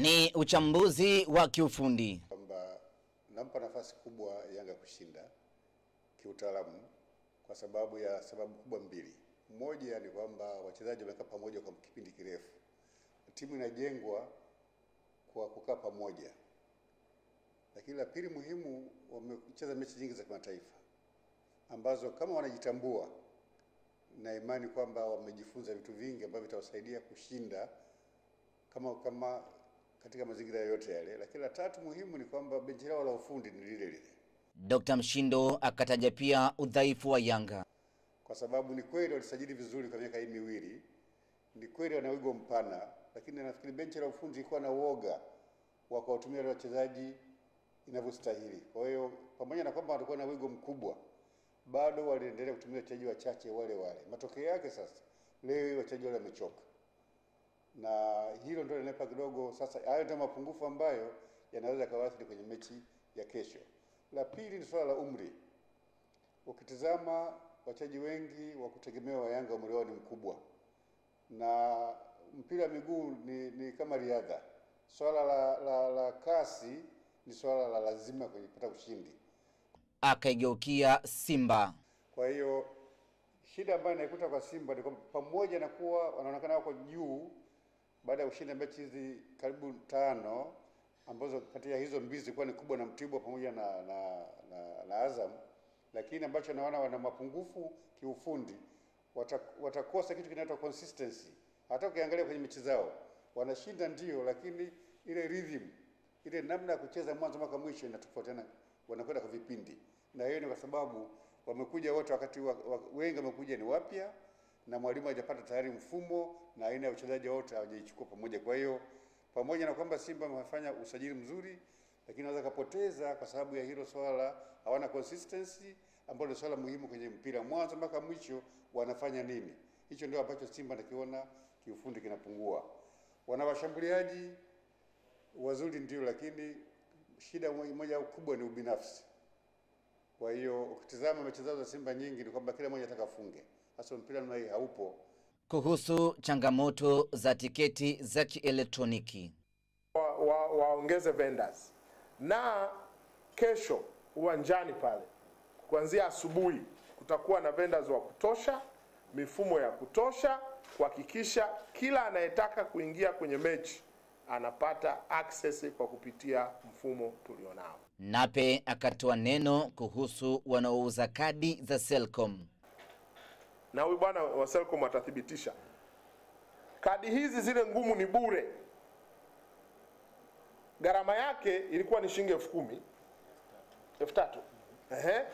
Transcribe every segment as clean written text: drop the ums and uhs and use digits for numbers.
Ni uchambuzi wa kiufundi kwamba nampa nafasi kubwa Yanga kushinda kiutaalamu kwa sababu kubwa mbili. Moja ni kwamba wachezaji wamekaa pamoja kwa kipindi kirefu. Timu inajengwa kwa kukaa pamoja. Lakini la pili muhimu, wamecheza mechi nyingi za kimataifa ambazo kama wanajitambua, na imani kwamba wamejifunza vitu vingi ambavyo vitawasaidia kushinda kama katika mazingira yote yale. Lakini la tatu muhimu ni kwamba benchi lao la ufundi ni lile lile. Dr. Mshindo akataja pia udhaifu wa Yanga. Kwa sababu ni kweli walisajili vizuri kwa miaka hii miwili. Ni kweli wana wigo mpana, lakini nafikiri benchi la ufundi ilikuwa na uoga wa kuwatumia wale wachezaji inavyostahili. Kwa hiyo pamoja na kwamba walikuwa na wigo mkubwa, bado waliendelea kutumia wachezaji wachache wale wale. Matokeo yake sasa leo wachezaji wale wamechoka. Na hilo ndio linanipa kidogo sasa, hayo ndio mapungufu ambayo yanaweza kawaathiri kwenye mechi ya kesho. La pili ni swala la umri. Ukitizama wachezaji wengi wa kutegemewa wa Yanga umri wao ni mkubwa. Na mpira wa miguu ni kama riadha. Swala la kasi ni swala la lazima kupata ushindi. Akaigeukia Simba. Kwa hiyo shida ambayo naikuta kwa Simba ni kwamba pamoja na kuwa wanaonekana wako juu baada ya kushinda mechi hizi karibu 5 ambazo kati ya hizo mbili zilikuwa ni kubwa na Mtibwa pamoja na Azam, lakini ambacho naona wana mapungufu kiufundi, watakosa kitu kinaitwa consistency. Hata ukiangalia kwenye mechi zao wanashinda ndio, lakini ile rhythm, ile namna ya kucheza mwanzo mpaka mwisho inatofautiana, wanakwenda kwa vipindi. Na hiyo ni kwa sababu wamekuja wote wakati wengi wamekuja ni wapya, na mwalimu hajapata tayari mfumo na aina ya uchezaji wote hawajaichukua pamoja. Kwa hiyo pamoja na kwamba Simba wamefanya usajili mzuri, lakini wanaweza kupoteza kwa sababu ya hilo swala, hawana consistency ambalo ni swala muhimu kwenye mpira, mwanzo mpaka mwisho wanafanya nini. Hicho ndio ambacho Simba nakiona kiufundi kinapungua. Wana washambuliaji wazuri ndio, lakini shida moja kubwa ni ubinafsi. Kwa hiyo ukitizama mechi zao za Simba nyingi ni kwamba kila mmoja anataka afunge. Hasa mpira na hii haupo. Kuhusu changamoto za tiketi za kielektroniki, waongeze vendors. Na kesho uwanjani pale kuanzia asubuhi kutakuwa na vendors wa kutosha, mifumo ya kutosha kuhakikisha kila anayetaka kuingia kwenye mechi anapata access kwa kupitia mfumo tulionao. Nape akatoa neno kuhusu wanaouza kadi za Selcom. Na huyu bwana wa Selcom atathibitisha. Kadi hizi zile ngumu ni bure. Gharama yake ilikuwa ni shilingi 10,000. 3,000.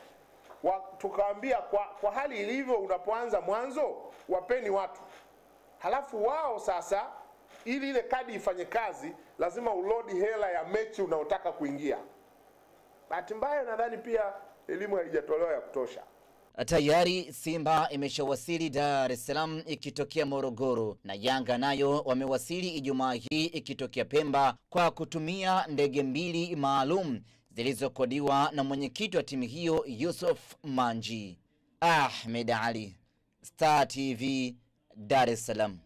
Tukaambia kwa hali ilivyo unapoanza mwanzo wapeni watu. Halafu wao sasa ili ile kadi ifanye kazi lazima ulodi hela ya mechi unaotaka kuingia. Bahati mbaya nadhani pia elimu haijatolewa ya kutosha. Tayari Simba imeshawasili Dar es Salaam ikitokea Morogoro, na Yanga nayo wamewasili Ijumaa hii ikitokea Pemba kwa kutumia ndege mbili maalum zilizokodiwa na mwenyekiti wa timu hiyo Yusuf Manji. Ahmed Ali, Star TV, Dar es Salaam.